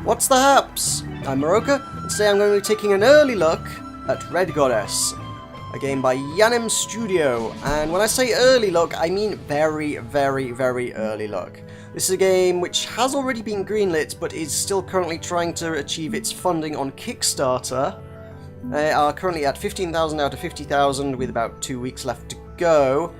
What's the haps? I'm Meroka, and today I'm going to be taking an early look at Red Goddess, a game by Yanim Studio. And when I say early look, I mean very, very, very early look. This is a game which has already been greenlit, but is still currently trying to achieve its funding on Kickstarter. They are currently at 15,000 out of 50,000, with about 2 weeks left to go.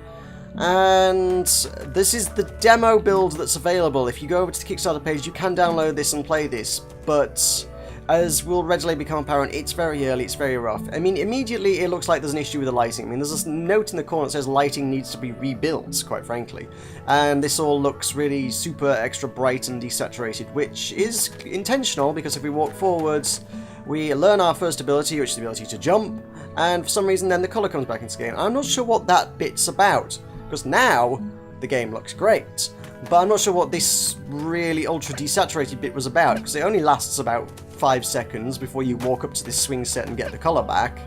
And this is the demo build that's available. If you go over to the Kickstarter page, you can download this and play this, but as will readily become apparent, it's very early, it's very rough. I mean, immediately it looks like there's an issue with the lighting. I mean, there's this note in the corner that says lighting needs to be rebuilt, quite frankly. And this all looks really super extra bright and desaturated, which is intentional, because if we walk forwards, we learn our first ability, which is the ability to jump, and for some reason then the colour comes back into the game. I'm not sure what that bit's about, because now the game looks great, but I'm not sure what this really ultra desaturated bit was about, because it only lasts about 5 seconds before you walk up to this swing set and get the colour back,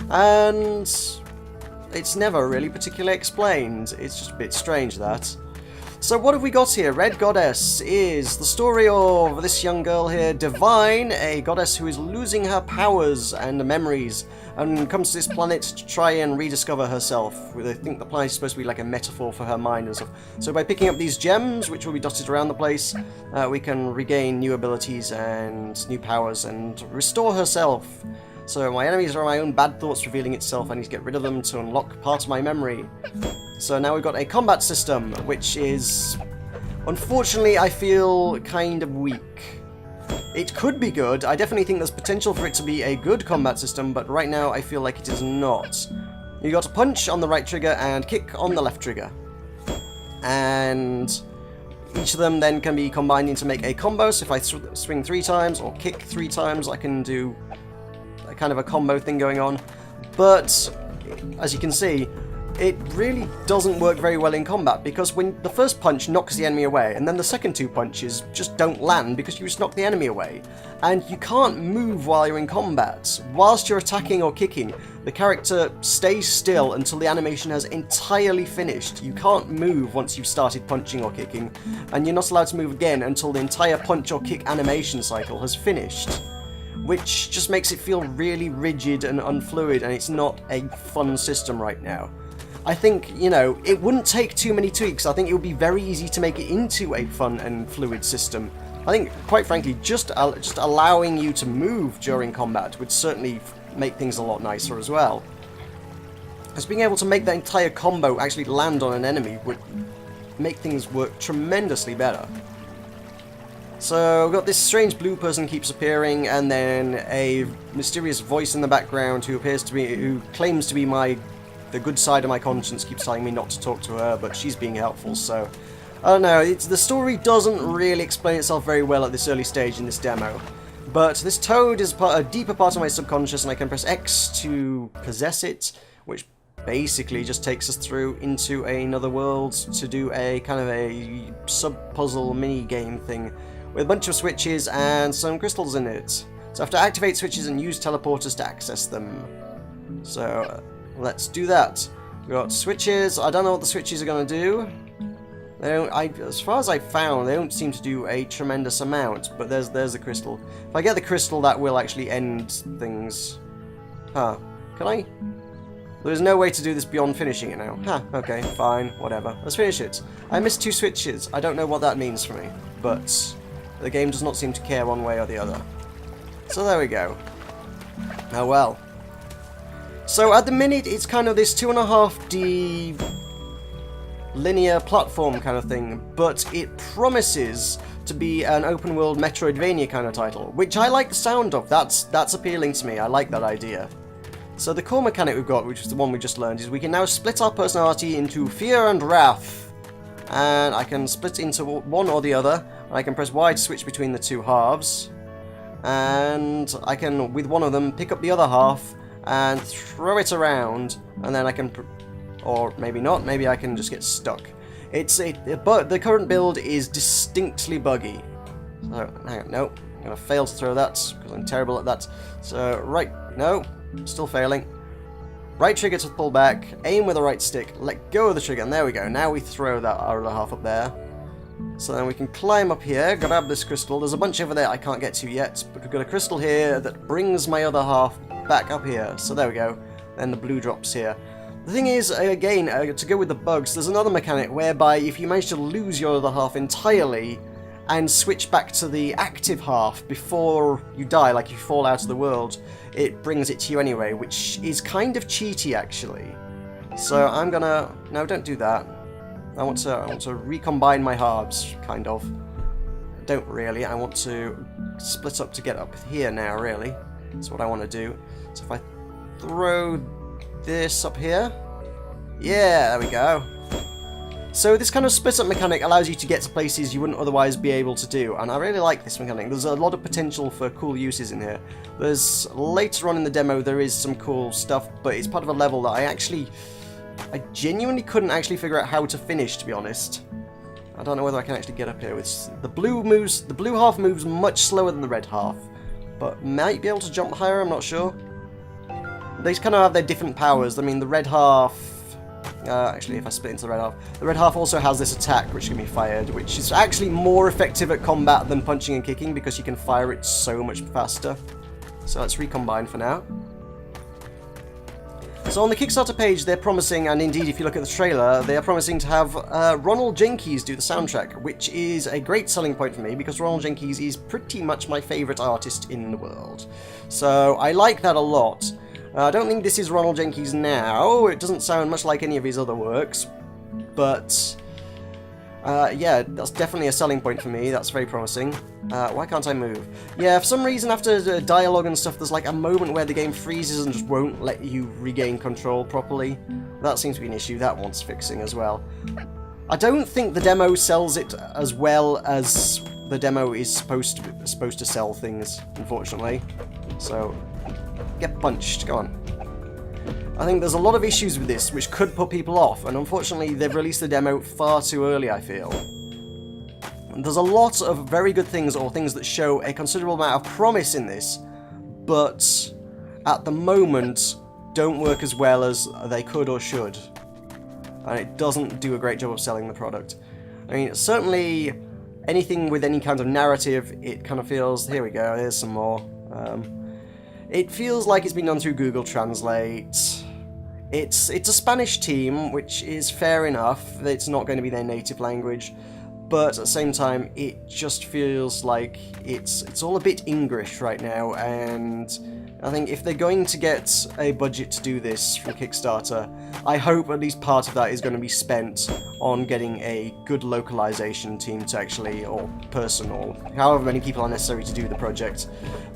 and it's never really particularly explained. It's just a bit strange, that. So what have we got here? Red Goddess is the story of this young girl here, Divine, a goddess who is losing her powers and memories, and comes to this planet to try and rediscover herself. I think the planet is supposed to be like a metaphor for her mind and stuff. So by picking up these gems, which will be dotted around the place, we can regain new abilities and new powers and restore herself. So my enemies are my own bad thoughts revealing itself. I need to get rid of them to unlock part of my memory. So now we've got a combat system, which is, unfortunately, I feel kind of weak. It could be good. I definitely think there's potential for it to be a good combat system, but right now I feel like it is not. You got to punch on the right trigger and kick on the left trigger. And each of them then can be combined into make a combo. So if I swing 3 times or kick 3 times, I can do a kind of a combo thing going on. But as you can see, it really doesn't work very well in combat, because when the first punch knocks the enemy away, and then the second 2 punches just don't land because you just knock the enemy away. And you can't move while you're in combat. Whilst you're attacking or kicking, the character stays still until the animation has entirely finished. You can't move once you've started punching or kicking, and you're not allowed to move again until the entire punch or kick animation cycle has finished. Which just makes it feel really rigid and unfluid, and it's not a fun system right now. I think, you know, it wouldn't take too many tweaks. I think it would be very easy to make it into a fun and fluid system. I think, quite frankly, just allowing you to move during combat would certainly make things a lot nicer as well. Because being able to make that entire combo actually land on an enemy would make things work tremendously better. So we've got this strange blue person keeps appearing, and then a mysterious voice in the background who claims to be the good side of my conscience, keeps telling me not to talk to her, but she's being helpful, so I don't know. The story doesn't really explain itself very well at this early stage in this demo. But this toad is a deeper part of my subconscious, and I can press X to possess it, which basically just takes us through into another world to do a kind of a sub-puzzle mini-game thing with a bunch of switches and some crystals in it. So I have to activate switches and use teleporters to access them. So let's do that. We've got switches. I don't know what the switches are going to do. They don't, as far as I found, they don't seem to do a tremendous amount, but there's the crystal. If I get the crystal, that will actually end things. Huh. Can I? There's no way to do this beyond finishing it now. Huh, okay, fine, whatever. Let's finish it. I missed 2 switches. I don't know what that means for me, but the game does not seem to care one way or the other. So there we go. Oh well. So at the minute, it's kind of this 2.5D linear platform kind of thing, but it promises to be an open world Metroidvania kind of title, which I like the sound of. That's appealing to me. I like that idea. So the core mechanic we've got, which is the one we just learned, is we can now split our personality into fear and wrath. And I can split into one or the other, and I can press Y to switch between the 2 halves. And I can, with one of them, pick up the other half and throw it around, and then I can, or maybe not, maybe I can just get stuck. But the current build is distinctly buggy. So, hang on, no, I'm going to fail to throw that, because I'm terrible at that. So, right, no, still failing. Right trigger to pull back, aim with the right stick, let go of the trigger, and there we go. Now we throw that other half up there. So then we can climb up here, grab this crystal. There's a bunch over there I can't get to yet, but we've got a crystal here that brings my other half back up here. So there we go. Then the blue drops here. The thing is, again, to go with the bugs, there's another mechanic whereby if you manage to lose your other half entirely and switch back to the active half before you die, like you fall out of the world, it brings it to you anyway, which is kind of cheaty, actually. So I'm gonna... No, don't do that. I want to recombine my halves, kind of. Don't really. I want to split up to get up here now, really. That's what I want to do. So if I throw this up here... Yeah, there we go. So this kind of split up mechanic allows you to get to places you wouldn't otherwise be able to do, and I really like this mechanic. There's a lot of potential for cool uses in here. There's... Later on in the demo there is some cool stuff, but it's part of a level that I genuinely couldn't actually figure out how to finish, to be honest. I don't know whether I can actually get up here. With the blue half moves much slower than the red half, but might be able to jump higher, I'm not sure. They kind of have their different powers. I mean, the red half... actually, if I split into the red half also has this attack which can be fired, which is actually more effective at combat than punching and kicking because you can fire it so much faster. So let's recombine for now. So on the Kickstarter page, they're promising, and indeed if you look at the trailer, they are promising to have Ronald Jenkins do the soundtrack, which is a great selling point for me because Ronald Jenkins is pretty much my favourite artist in the world. So I like that a lot. I don't think this is Ronald Jenkins now. It doesn't sound much like any of his other works, but yeah, that's definitely a selling point for me. That's very promising. Why can't I move? Yeah, for some reason after the dialogue and stuff, there's like a moment where the game freezes and just won't let you regain control properly. That seems to be an issue. That wants fixing as well. I don't think the demo sells it as well as the demo is supposed to sell things, unfortunately. So, get punched. Go on. I think there's a lot of issues with this which could put people off, and unfortunately they've released the demo far too early, I feel. And there's a lot of very good things, or things that show a considerable amount of promise in this, but at the moment don't work as well as they could or should. And it doesn't do a great job of selling the product. I mean, certainly anything with any kind of narrative, it kind of feels... Here we go, here's some more. It feels like it's been done through Google Translate. It's a Spanish team, which is fair enough. It's not going to be their native language, but at the same time, it just feels like it's all a bit English right now, and I think if they're going to get a budget to do this from Kickstarter, I hope at least part of that is going to be spent on getting a good localization team to actually, or person, or however many people are necessary to do the project,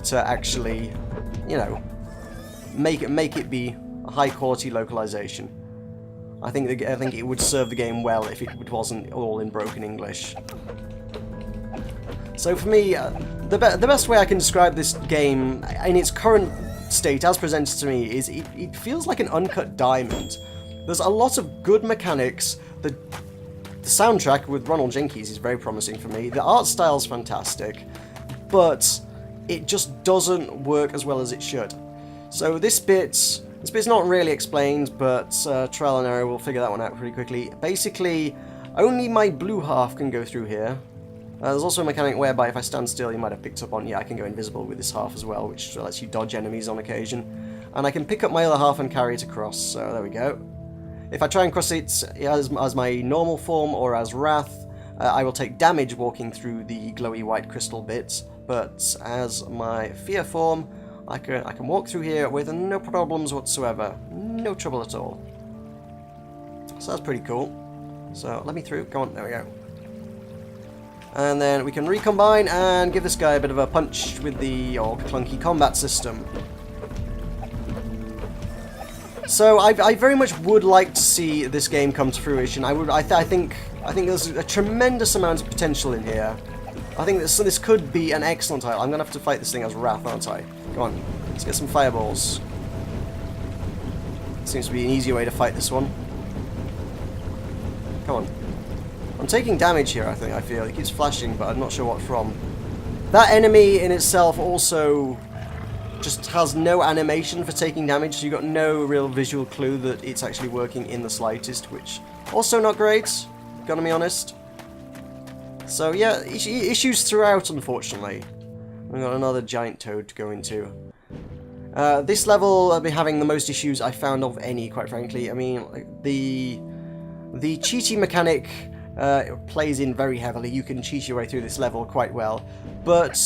to actually, you know, make it be a high-quality localization. I think it would serve the game well if it wasn't all in broken English. So for me, the best way I can describe this game in its current state, as presented to me, is it feels like an uncut diamond. There's a lot of good mechanics. The soundtrack with Ronald Jenkins is very promising for me. The art style's fantastic, but it just doesn't work as well as it should. So this bit's not really explained, but trial and error will figure that one out pretty quickly. Basically, only my blue half can go through here. There's also a mechanic whereby if I stand still, you might have picked up on, yeah, I can go invisible with this half as well, which lets you dodge enemies on occasion. And I can pick up my other half and carry it across, so there we go. If I try and cross it as my normal form or as Wrath, I will take damage walking through the glowy white crystal bits, but as my Fear form, I can walk through here with no problems whatsoever. No trouble at all. So that's pretty cool. So let me through. Go on, there we go. And then we can recombine and give this guy a bit of a punch with the old clunky combat system. So I very much would like to see this game come to fruition. I think there's a tremendous amount of potential in here. I think this could be an excellent title. I'm gonna have to fight this thing as Wrath, aren't I? Come on, let's get some fireballs. Seems to be an easier way to fight this one. Come on. I'm taking damage here, I feel. It keeps flashing, but I'm not sure what from. That enemy in itself also just has no animation for taking damage, so you've got no real visual clue that it's actually working in the slightest, which also not great, gotta be honest. So yeah, issues throughout, unfortunately. We've got another giant toad to go into. This level I'll be having the most issues I found of any, quite frankly. I mean, the cheating mechanic plays in very heavily. You can cheat your way through this level quite well. But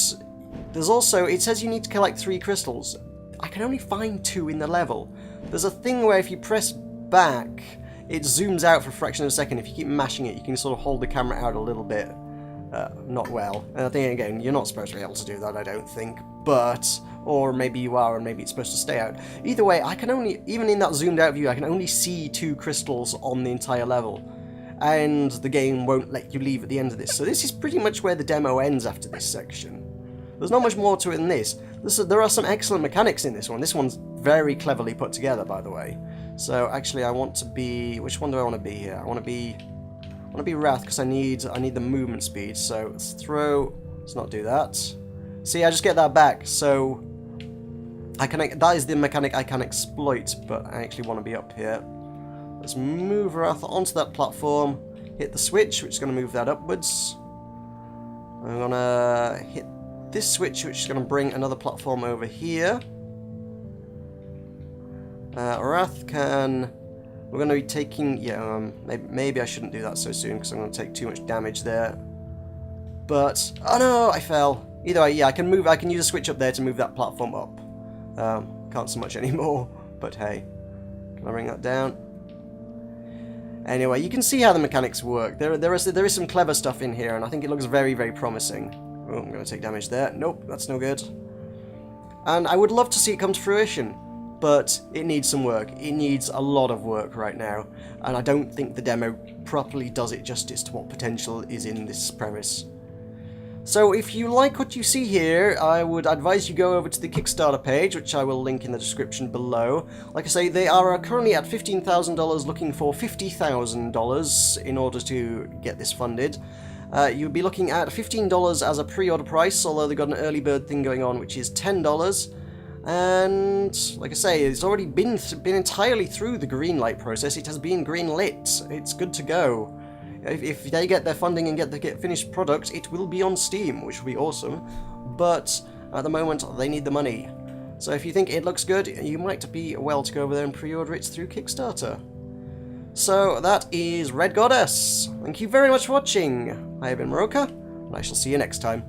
there's also, it says you need to collect 3 crystals. I can only find 2 in the level. There's a thing where if you press back, it zooms out for a fraction of a second. If you keep mashing it, you can sort of hold the camera out a little bit. Not well. And I think, again, you're not supposed to be able to do that, I don't think. But, or maybe you are, and maybe it's supposed to stay out. Either way, I can only, even in that zoomed out view, I can only see 2 crystals on the entire level. And the game won't let you leave at the end of this. So this is pretty much where the demo ends after this section. There's not much more to it than this. There are some excellent mechanics in this one. This one's very cleverly put together, by the way. So actually I want to be... Which one do I want to be here? I want to be Wrath, because I need the movement speed. So let's throw... Let's not do that. See, I just get that back. So that is the mechanic I can exploit, but I actually want to be up here. Let's move Wrath onto that platform. Hit the switch, which is going to move that upwards. I'm going to hit this switch, which is going to bring another platform over here. Wrath can... We're going to be taking... Yeah, maybe I shouldn't do that so soon, because I'm going to take too much damage there. But... Oh no, I fell. Either way, yeah, I can use a switch up there to move that platform up. Can't so much anymore, but hey. Can I bring that down? Anyway, you can see how the mechanics work. There is some clever stuff in here, and I think it looks very, very promising. Oh, I'm going to take damage there. Nope, that's no good. And I would love to see it come to fruition, but it needs some work. It needs a lot of work right now, and I don't think the demo properly does it justice to what potential is in this premise. So if you like what you see here, I would advise you go over to the Kickstarter page, which I will link in the description below. Like I say, they are currently at $15,000, looking for $50,000 in order to get this funded. You'll be looking at $15 as a pre-order price, although they've got an early bird thing going on, which is $10. And, like I say, it's already been entirely through the green light process. It has been green lit. It's good to go. If they get their funding and get the finished product, it will be on Steam, which will be awesome. But at the moment, they need the money. So if you think it looks good, you might be well to go over there and pre-order it through Kickstarter. So that is Red Goddess. Thank you very much for watching. I have been Meroka, and I shall see you next time.